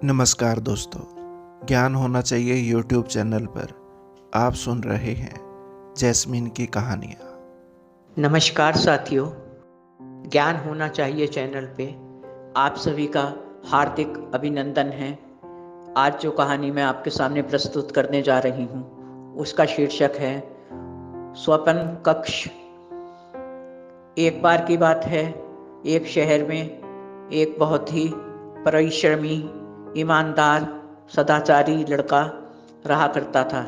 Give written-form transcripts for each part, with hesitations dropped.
नमस्कार दोस्तों, ज्ञान होना चाहिए यूट्यूब चैनल पर आप सुन रहे हैं जैस्मीन की कहानियाँ। नमस्कार साथियों, ज्ञान होना चाहिए चैनल पे आप सभी का हार्दिक अभिनंदन है। आज जो कहानी मैं आपके सामने प्रस्तुत करने जा रही हूँ उसका शीर्षक है स्वपन कक्ष। एक बार की बात है, एक शहर में एक बहुत ही परिश्रमी, ईमानदार, सदाचारी लड़का रहा करता था।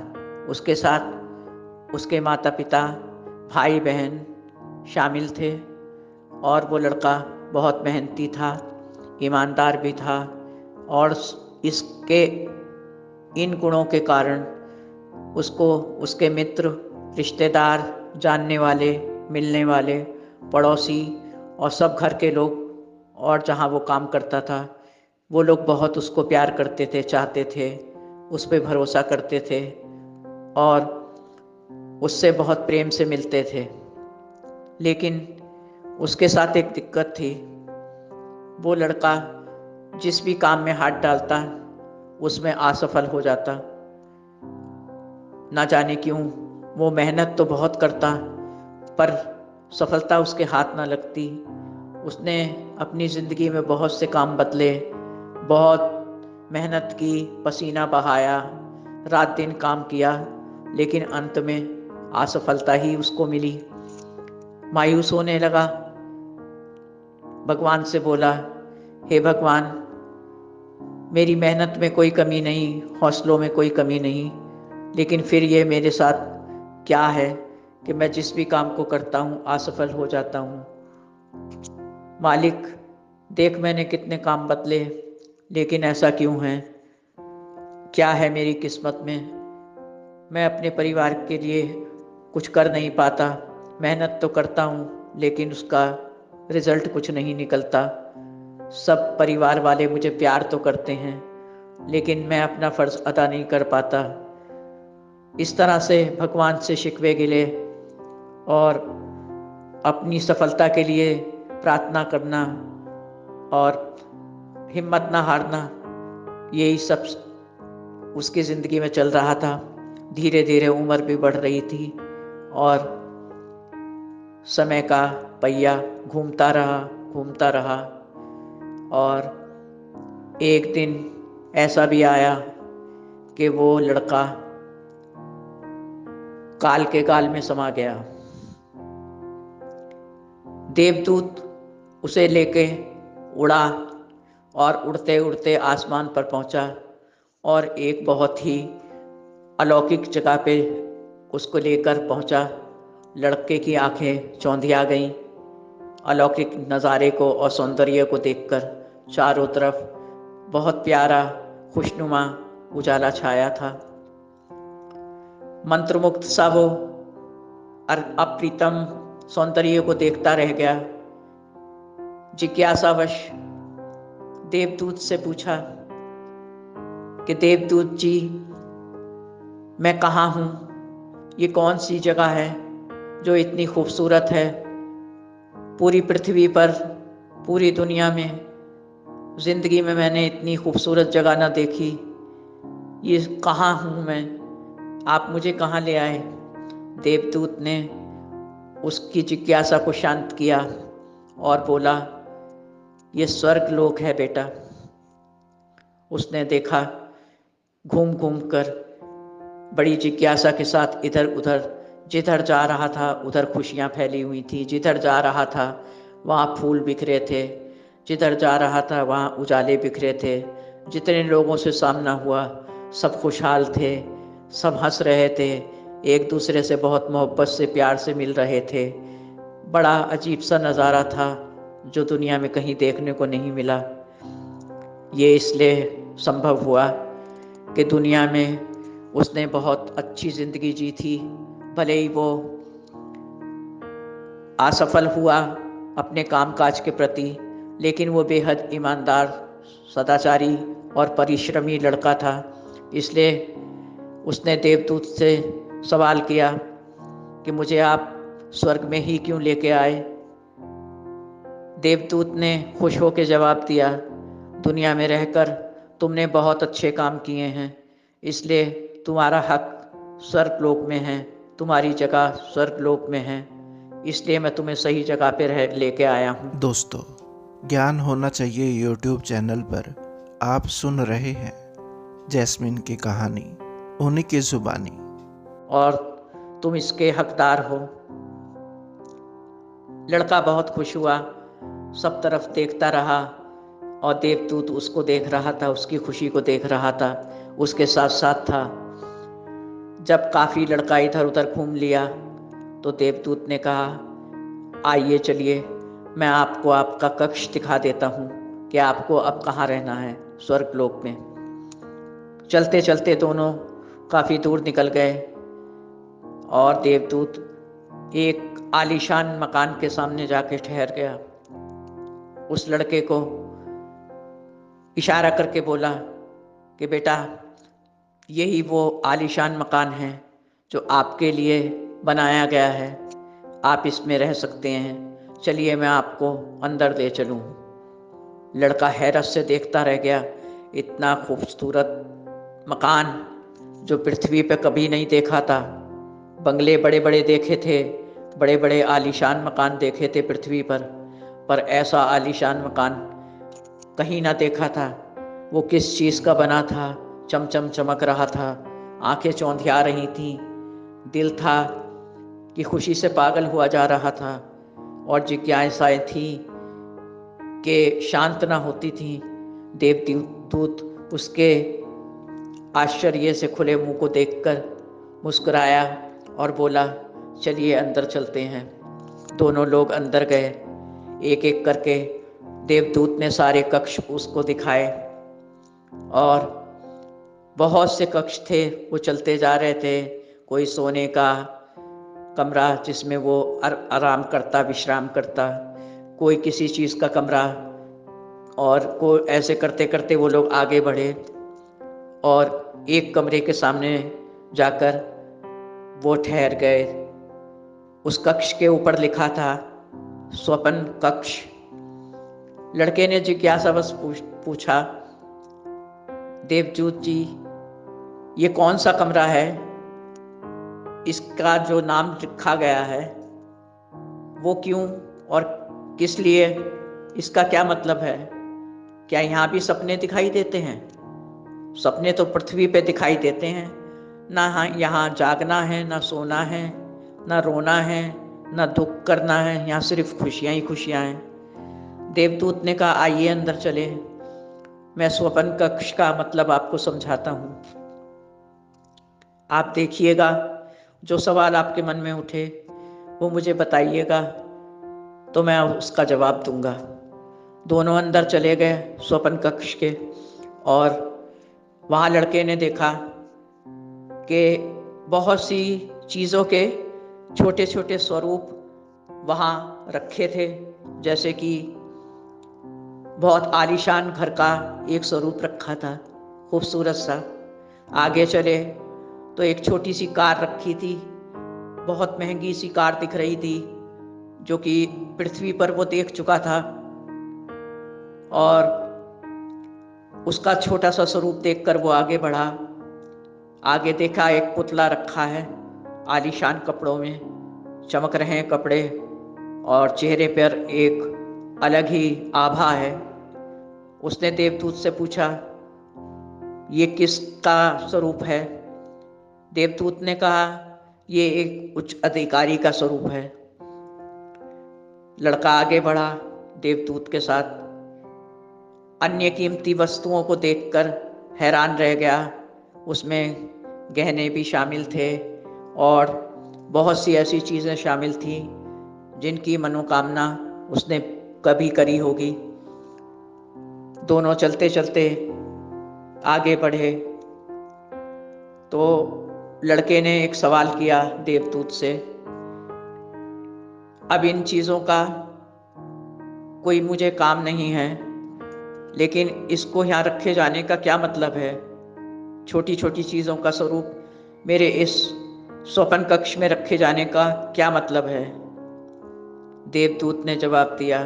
उसके साथ उसके माता पिता, भाई बहन शामिल थे और वो लड़का बहुत मेहनती था, ईमानदार भी था और इसके इन गुणों के कारण उसको उसके मित्र, रिश्तेदार, जानने वाले, मिलने वाले, पड़ोसी और सब घर के लोग और जहाँ वो काम करता था वो लोग बहुत उसको प्यार करते थे, चाहते थे, उस पर भरोसा करते थे और उससे बहुत प्रेम से मिलते थे। लेकिन उसके साथ एक दिक्कत थी। वो लड़का जिस भी काम में हाथ डालता उसमें असफल हो जाता। ना जाने क्यों, वो मेहनत तो बहुत करता पर सफलता उसके हाथ ना लगती। उसने अपनी ज़िंदगी में बहुत से काम बदले, बहुत मेहनत की, पसीना बहाया, रात दिन काम किया, लेकिन अंत में असफलता ही उसको मिली। मायूस होने लगा, भगवान से बोला, हे भगवान, मेरी मेहनत में कोई कमी नहीं, हौसलों में कोई कमी नहीं, लेकिन फिर ये मेरे साथ क्या है कि मैं जिस भी काम को करता हूँ असफल हो जाता हूँ। मालिक, देख मैंने कितने काम बदले, लेकिन ऐसा क्यों है? क्या है मेरी किस्मत में? मैं अपने परिवार के लिए कुछ कर नहीं पाता। मेहनत तो करता हूँ लेकिन उसका रिजल्ट कुछ नहीं निकलता। सब परिवार वाले मुझे प्यार तो करते हैं लेकिन मैं अपना फ़र्ज़ अदा नहीं कर पाता। इस तरह से भगवान से शिकवे गिले और अपनी सफलता के लिए प्रार्थना करना और हिम्मत ना हारना, यही सब उसकी ज़िंदगी में चल रहा था। धीरे धीरे उम्र भी बढ़ रही थी और समय का पहिया घूमता रहा और एक दिन ऐसा भी आया कि वो लड़का काल के गाल में समा गया। देवदूत उसे लेके उड़ा और उड़ते उड़ते आसमान पर पहुंचा और एक बहुत ही अलौकिक जगह पे उसको लेकर पहुंचा। लड़के की आंखें चौंधिया गईं अलौकिक नज़ारे को और सौंदर्य को देखकर। चारों तरफ बहुत प्यारा, खुशनुमा उजाला छाया था। मंत्रमुग्ध सा वो अप्रीतम सौंदर्य को देखता रह गया। जिज्ञासावश देवदूत से पूछा कि देवदूत जी, मैं कहाँ हूँ? ये कौन सी जगह है जो इतनी खूबसूरत है? पूरी पृथ्वी पर, पूरी दुनिया में जिंदगी में मैंने इतनी खूबसूरत जगह ना देखी। ये कहाँ हूँ मैं? आप मुझे कहाँ ले आए? देवदूत ने उसकी जिज्ञासा को शांत किया और बोला, ये स्वर्ग लोक है बेटा। उसने देखा, घूम घूम कर बड़ी जिज्ञासा के साथ इधर उधर, जिधर जा रहा था उधर खुशियाँ फैली हुई थी, जिधर जा रहा था वहाँ फूल बिखरे थे, जिधर जा रहा था वहाँ उजाले बिखरे थे। जितने लोगों से सामना हुआ सब खुशहाल थे, सब हंस रहे थे, एक दूसरे से बहुत मोहब्बत से, प्यार से मिल रहे थे। बड़ा अजीब सा नज़ारा था जो दुनिया में कहीं देखने को नहीं मिला। ये इसलिए संभव हुआ कि दुनिया में उसने बहुत अच्छी ज़िंदगी जी थी। भले ही वो असफल हुआ अपने कामकाज के प्रति, लेकिन वो बेहद ईमानदार, सदाचारी और परिश्रमी लड़का था। इसलिए उसने देवदूत से सवाल किया कि मुझे आप स्वर्ग में ही क्यों लेके आए? देवदूत ने खुश होकर जवाब दिया, दुनिया में रहकर तुमने बहुत अच्छे काम किए हैं, इसलिए तुम्हारा हक स्वर्गलोक में है, तुम्हारी जगह स्वर्गलोक में है, इसलिए मैं तुम्हें सही जगह पे लेके आया हूँ। दोस्तों, ज्ञान होना चाहिए यूट्यूब चैनल पर आप सुन रहे हैं जैस्मिन की कहानी, उन्हीं की जुबानी। और तुम इसके हकदार हो। लड़का बहुत खुश हुआ, सब तरफ देखता रहा और देवदूत उसको देख रहा था, उसकी खुशी को देख रहा था, उसके साथ साथ था। जब काफ़ी लड़का इधर उधर घूम लिया तो देवदूत ने कहा, आइए चलिए मैं आपको आपका कक्ष दिखा देता हूँ कि आपको अब कहाँ रहना है, स्वर्गलोक में। चलते चलते दोनों काफ़ी दूर निकल गए और देवदूत एक आलीशान मकान के सामने जाके ठहर गया। उस लड़के को इशारा करके बोला कि बेटा, यही वो आलीशान मकान है जो आपके लिए बनाया गया है, आप इसमें रह सकते हैं, चलिए मैं आपको अंदर ले चलूँ। लड़का हैरत से देखता रह गया, इतना खूबसूरत मकान जो पृथ्वी पे कभी नहीं देखा था। बंगले बड़े बड़े देखे थे, बड़े बड़े आलीशान मकान देखे थे पृथ्वी पर ऐसा आलीशान मकान कहीं ना देखा था। वो किस चीज़ का बना था, चमचम चमक रहा था, आंखें चौंधिया रही थीं, दिल था कि खुशी से पागल हुआ जा रहा था और जिज्ञासाएं थीं कि शांत ना होती थीं। देवदूत उसके आश्चर्य से खुले मुंह को देखकर मुस्कुराया और बोला, चलिए अंदर चलते हैं। दोनों लोग अंदर गए। एक एक करके देवदूत ने सारे कक्ष उसको दिखाए और बहुत से कक्ष थे, वो चलते जा रहे थे। कोई सोने का कमरा जिसमें वो आराम करता, विश्राम करता, कोई किसी चीज़ का कमरा, और को ऐसे करते करते वो लोग आगे बढ़े और एक कमरे के सामने जाकर वो ठहर गए। उस कक्ष के ऊपर लिखा था स्वपन कक्ष। लड़के ने जिज्ञासावश पूछा, देवदूत जी, ये कौन सा कमरा है? इसका जो नाम लिखा गया है वो क्यों और किस लिए? इसका क्या मतलब है? क्या यहाँ भी सपने दिखाई देते हैं? सपने तो पृथ्वी पे दिखाई देते हैं ना, यहाँ जागना है, ना सोना है, ना रोना है, ना दुख करना है, यहाँ सिर्फ खुशियाँ ही खुशियाँ हैं। देवदूत ने कहा, आइए अंदर चले, मैं स्वपन कक्ष का मतलब आपको समझाता हूँ। आप देखिएगा, जो सवाल आपके मन में उठे वो मुझे बताइएगा तो मैं उसका जवाब दूंगा। दोनों अंदर चले गए स्वपन कक्ष के और वहाँ लड़के ने देखा कि बहुत सी चीज़ों के छोटे छोटे स्वरूप वहाँ रखे थे। जैसे कि बहुत आलीशान घर का एक स्वरूप रखा था, खूबसूरत सा। आगे चले तो एक छोटी सी कार रखी थी, बहुत महंगी सी कार दिख रही थी जो कि पृथ्वी पर वो देख चुका था। और उसका छोटा सा स्वरूप देखकर वो आगे बढ़ा। आगे देखा एक पुतला रखा है, आलीशान कपड़ों में चमक रहे हैं कपड़े और चेहरे पर एक अलग ही आभा है। उसने देवदूत से पूछा, ये किसका स्वरूप है? देवदूत ने कहा, ये एक उच्च अधिकारी का स्वरूप है। लड़का आगे बढ़ा देवदूत के साथ। अन्य कीमती वस्तुओं को देखकर हैरान रह गया। उसमें गहने भी शामिल थे और बहुत सी ऐसी चीज़ें शामिल थीं जिनकी मनोकामना उसने कभी करी होगी। दोनों चलते चलते आगे बढ़े तो लड़के ने एक सवाल किया देवदूत से, अब इन चीज़ों का कोई मुझे काम नहीं है, लेकिन इसको यहाँ रखे जाने का क्या मतलब है? छोटी छोटी चीज़ों का स्वरूप मेरे इस स्वपन कक्ष में रखे जाने का क्या मतलब है? देवदूत ने जवाब दिया,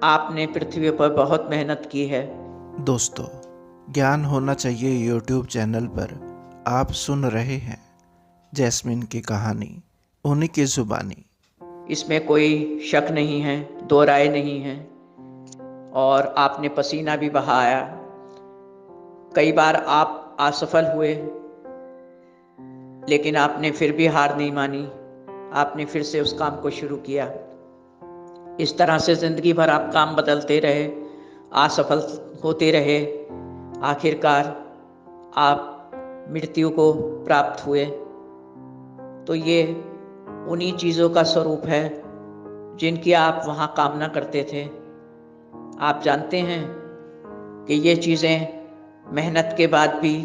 आपने पृथ्वी पर बहुत मेहनत की है, दोस्तों, ज्ञान होना चाहिए यूट्यूब चैनल पर आप सुन रहे हैं जैस्मिन की कहानी, उन्हीं की जुबानी। इसमें कोई शक नहीं है, दो राय नहीं है। और आपने पसीना भी बहाया। कई बार आप असफल हुए, लेकिन आपने फिर भी हार नहीं मानी। आपने फिर से उस काम को शुरू किया। इस तरह से जिंदगी भर आप काम बदलते रहे, असफल होते रहे। आखिरकार आप मृत्यु को प्राप्त हुए। तो ये उन्हीं चीज़ों का स्वरूप है जिनकी आप वहाँ कामना करते थे। आप जानते हैं कि ये चीज़ें मेहनत के बाद भी,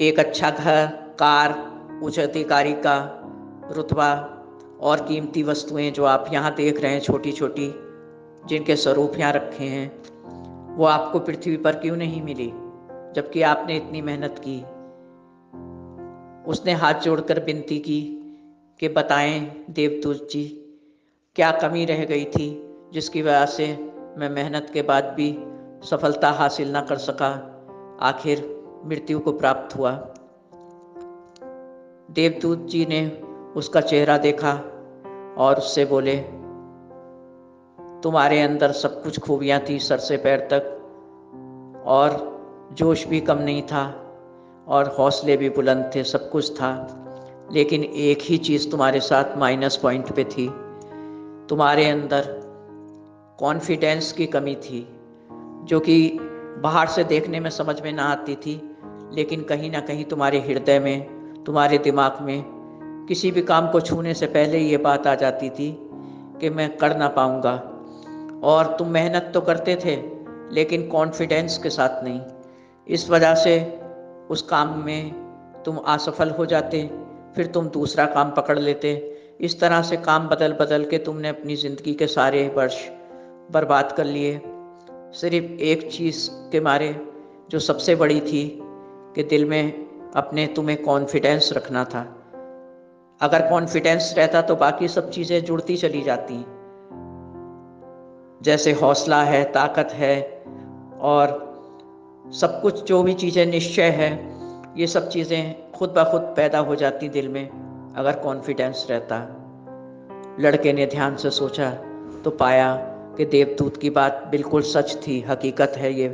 एक अच्छा घर, कार, उच्च अधिकारी का रुतबा और कीमती वस्तुएं जो आप यहाँ देख रहे हैं, छोटी छोटी, जिनके स्वरूप यहाँ रखे हैं, वो आपको पृथ्वी पर क्यों नहीं मिली, जबकि आपने इतनी मेहनत की। उसने हाथ जोड़कर विनती की कि बताएं देवदूत जी, क्या कमी रह गई थी जिसकी वजह से मैं मेहनत के बाद भी सफलता हासिल ना कर सका, आखिर मृत्यु को प्राप्त हुआ। देवदूत जी ने उसका चेहरा देखा और उससे बोले, तुम्हारे अंदर सब कुछ खूबियां थी, सर से पैर तक, और जोश भी कम नहीं था, और हौसले भी बुलंद थे, सब कुछ था। लेकिन एक ही चीज़ तुम्हारे साथ माइनस पॉइंट पे थी। तुम्हारे अंदर कॉन्फिडेंस की कमी थी, जो कि बाहर से देखने में समझ में ना आती थी, लेकिन कहीं ना कहीं तुम्हारे हृदय में, तुम्हारे दिमाग में किसी भी काम को छूने से पहले ये बात आ जाती थी कि मैं कर ना पाऊंगा। और तुम मेहनत तो करते थे, लेकिन कॉन्फिडेंस के साथ नहीं। इस वजह से उस काम में तुम असफल हो जाते, फिर तुम दूसरा काम पकड़ लेते। इस तरह से काम बदल बदल के तुमने अपनी ज़िंदगी के सारे वर्ष बर्बाद कर लिए, सिर्फ एक चीज़ के मारे, जो सबसे बड़ी थी, कि दिल में अपने तुम्हें कॉन्फिडेंस रखना था। अगर कॉन्फिडेंस रहता तो बाकी सब चीज़ें जुड़ती चली जाती, जैसे हौसला है, ताकत है, और सब कुछ जो भी चीज़ें, निश्चय है, ये सब चीज़ें खुद ब खुद पैदा हो जाती दिल में, अगर कॉन्फिडेंस रहता। लड़के ने ध्यान से सोचा तो पाया कि देवदूत की बात बिल्कुल सच थी, हकीकत है ये,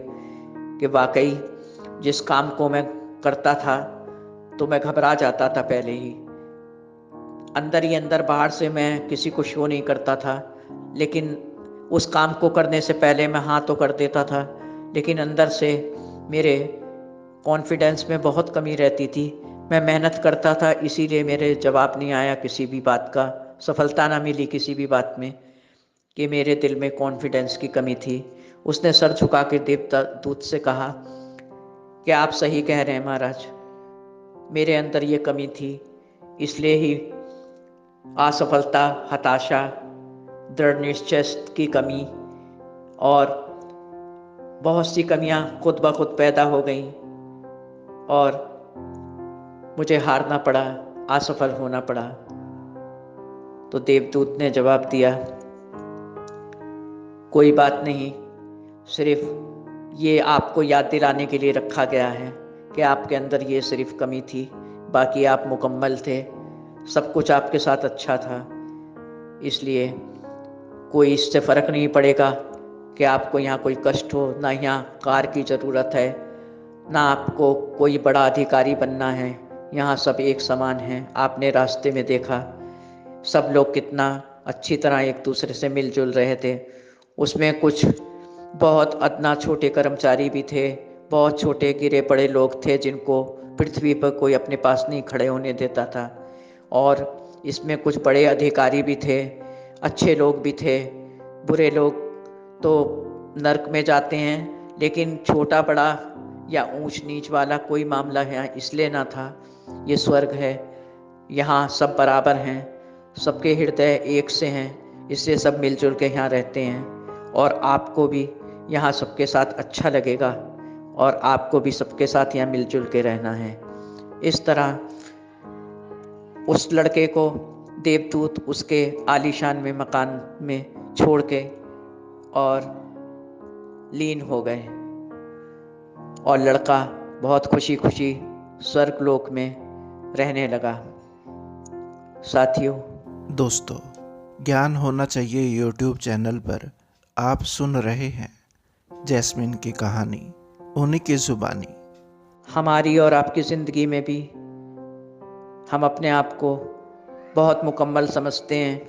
कि वाकई जिस काम को मैं करता था तो मैं घबरा जाता था पहले ही, अंदर ही अंदर, बाहर से मैं किसी को शो नहीं करता था, लेकिन उस काम को करने से पहले मैं हाँ तो कर देता था, लेकिन अंदर से मेरे कॉन्फिडेंस में बहुत कमी रहती थी। मैं मेहनत करता था, इसीलिए मेरे जवाब नहीं आया किसी भी बात का, सफलता ना मिली किसी भी बात में, कि मेरे दिल में कॉन्फिडेंस की कमी थी। उसने सर झुका के देवदूत से कहा कि आप सही कह रहे हैं महाराज, मेरे अंदर ये कमी थी, इसलिए ही असफलता, हताशा, दृढ़ निश्चय की कमी और बहुत सी कमियां खुद ब खुद पैदा हो गईं, और मुझे हारना पड़ा, असफल होना पड़ा। तो देवदूत ने जवाब दिया, कोई बात नहीं, सिर्फ ये आपको याद दिलाने के लिए रखा गया है कि आपके अंदर ये सिर्फ कमी थी, बाकी आप मुकम्मल थे, सब कुछ आपके साथ अच्छा था। इसलिए कोई इससे फ़र्क नहीं पड़ेगा कि आपको यहाँ कोई कष्ट हो, ना यहाँ कार की ज़रूरत है, ना आपको कोई बड़ा अधिकारी बनना है। यहाँ सब एक समान हैं। आपने रास्ते में देखा सब लोग कितना अच्छी तरह एक दूसरे से मिलजुल रहे थे। उसमें कुछ बहुत अदना छोटे कर्मचारी भी थे, बहुत छोटे गिरे पड़े लोग थे, जिनको पृथ्वी पर कोई अपने पास नहीं खड़े होने देता था, और इसमें कुछ बड़े अधिकारी भी थे, अच्छे लोग भी थे। बुरे लोग तो नर्क में जाते हैं, लेकिन छोटा बड़ा या ऊंच नीच वाला कोई मामला है इसलिए ना था। ये स्वर्ग है, यहाँ सब बराबर हैं, सबके हृदय एक से हैं, इसलिए सब मिलजुल के यहाँ रहते हैं, और आपको भी यहाँ सबके साथ अच्छा लगेगा, और आपको भी सबके साथ यहाँ मिलजुल के रहना है। इस तरह उस लड़के को देवदूत उसके आलीशान में मकान में छोड़ के और लीन हो गए। और लड़का बहुत खुशी खुशी स्वर्गलोक में रहने लगा। साथियों, दोस्तों, ज्ञान होना चाहिए यूट्यूब चैनल पर आप सुन रहे हैं जैस्मिन की कहानी, उन्हीं की जुबानी। हमारी और आपकी ज़िंदगी में भी हम अपने आप को बहुत मुकम्मल समझते हैं।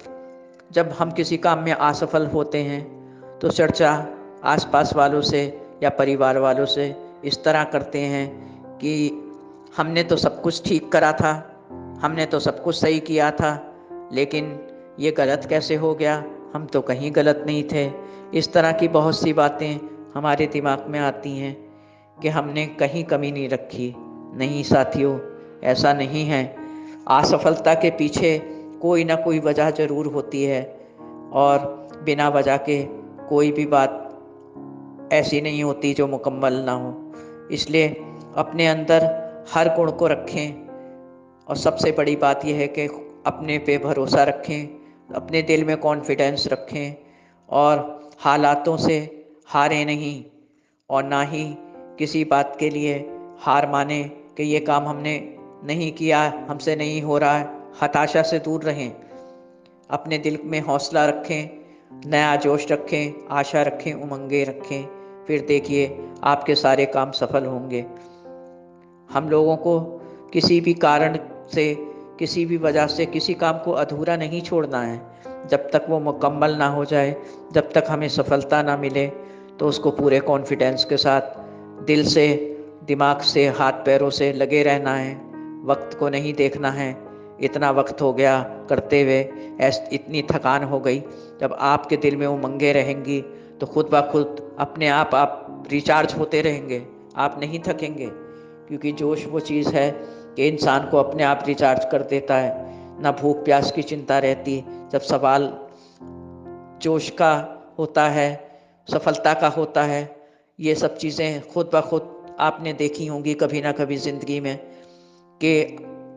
जब हम किसी काम में असफल होते हैं तो चर्चा आसपास वालों से या परिवार वालों से इस तरह करते हैं कि हमने तो सब कुछ ठीक करा था, हमने तो सब कुछ सही किया था, लेकिन ये गलत कैसे हो गया, हम तो कहीं गलत नहीं थे। इस तरह की बहुत सी बातें हमारे दिमाग में आती हैं कि हमने कहीं कमी नहीं रखी। नहीं साथियों, ऐसा नहीं है। असफलता के पीछे कोई ना कोई वजह ज़रूर होती है और बिना वजह के कोई भी बात ऐसी नहीं होती जो मुकम्मल ना हो। इसलिए अपने अंदर हर गुण को रखें और सबसे बड़ी बात यह है कि अपने पे भरोसा रखें, अपने दिल में कॉन्फिडेंस रखें और हालातों से हारे नहीं और ना ही किसी बात के लिए हार माने कि ये काम हमने नहीं किया, हमसे नहीं हो रहा है। हताशा से दूर रहें, अपने दिल में हौसला रखें, नया जोश रखें, आशा रखें, उमंगे रखें। फिर देखिए आपके सारे काम सफल होंगे। हम लोगों को किसी भी कारण से, किसी भी वजह से किसी काम को अधूरा नहीं छोड़ना है। जब तक वो मुकम्मल ना हो जाए, जब तक हमें सफलता ना मिले, तो उसको पूरे कॉन्फिडेंस के साथ दिल से, दिमाग से, हाथ पैरों से लगे रहना है। वक्त को नहीं देखना है, इतना वक्त हो गया करते हुए, इतनी थकान हो गई। जब आपके दिल में उमंगे रहेंगी तो खुद ब खुद अपने आप रिचार्ज होते रहेंगे, आप नहीं थकेंगे। क्योंकि जोश वो चीज़ है कि इंसान को अपने आप रिचार्ज कर देता है। ना भूख प्यास की चिंता रहती। जब सवाल जोश का होता है, सफलता का होता है, ये सब चीज़ें खुद ब खुद आपने देखी होंगी कभी ना कभी ज़िंदगी में कि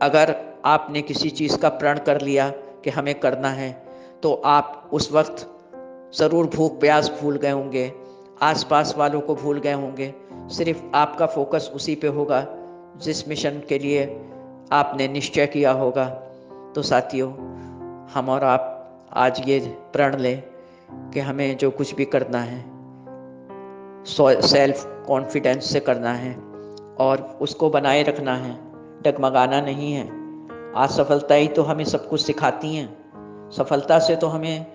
अगर आपने किसी चीज़ का प्रण कर लिया कि हमें करना है, तो आप उस वक्त ज़रूर भूख प्यास भूल गए होंगे, आसपास वालों को भूल गए होंगे। सिर्फ आपका फोकस उसी पे होगा जिस मिशन के लिए आपने निश्चय किया होगा। तो साथियों, हम और आप आज ये प्रण लें कि हमें जो कुछ भी करना है सेल्फ कॉन्फिडेंस से करना है और उसको बनाए रखना है, डगमगाना नहीं है। असफलता ही तो हमें सब कुछ सिखाती हैं। सफलता से तो हमें,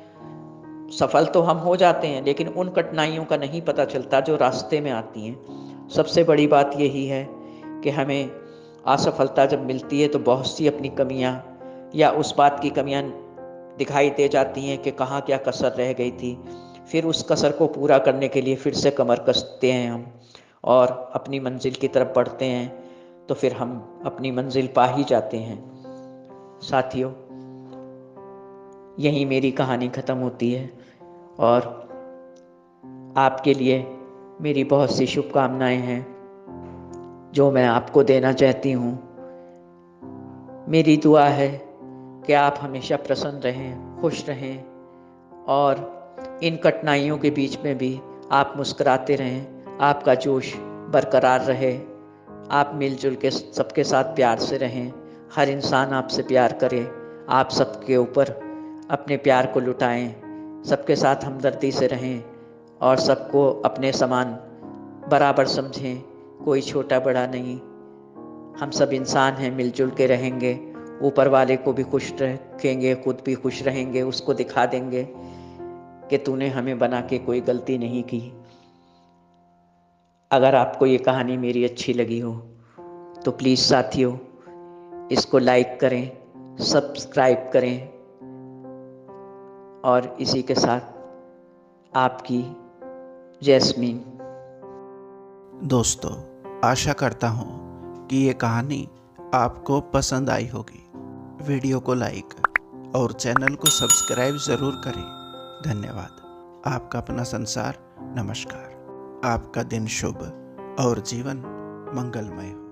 सफल तो हम हो जाते हैं, लेकिन उन कठिनाइयों का नहीं पता चलता जो रास्ते में आती हैं। सबसे बड़ी बात यही है कि हमें असफलता जब मिलती है तो बहुत सी अपनी कमियां या उस बात की कमियां दिखाई दे जाती हैं कि कहाँ क्या कसर रह गई थी। फिर उस कसर को पूरा करने के लिए फिर से कमर कसते हैं हम और अपनी मंजिल की तरफ बढ़ते हैं, तो फिर हम अपनी मंजिल पा ही जाते हैं। साथियों, यही मेरी कहानी ख़त्म होती है और आपके लिए मेरी बहुत सी शुभकामनाएं हैं जो मैं आपको देना चाहती हूँ। मेरी दुआ है कि आप हमेशा प्रसन्न रहें, खुश रहें और इन कठिनाइयों के बीच में भी आप मुस्कुराते रहें, आपका जोश बरकरार रहे, आप मिलजुल के सबके साथ प्यार से रहें, हर इंसान आपसे प्यार करे, आप सबके ऊपर अपने प्यार को लुटाएं, सबके साथ हमदर्दी से रहें और सबको अपने समान बराबर समझें, कोई छोटा बड़ा नहीं। हम सब इंसान हैं, मिलजुल के रहेंगे, ऊपर वाले को भी खुश रखेंगे, खुद भी खुश रहेंगे, उसको दिखा देंगे कि तूने हमें बना के कोई गलती नहीं की। अगर आपको ये कहानी मेरी अच्छी लगी हो तो प्लीज़ साथियों, इसको लाइक करें, सब्सक्राइब करें और इसी के साथ आपकी जैस्मीन। दोस्तों, आशा करता हूँ कि ये कहानी आपको पसंद आई होगी। वीडियो को लाइक और चैनल को सब्सक्राइब ज़रूर करें। धन्यवाद। आपका अपना संसार। नमस्कार। आपका दिन शुभ और जीवन मंगलमय हो।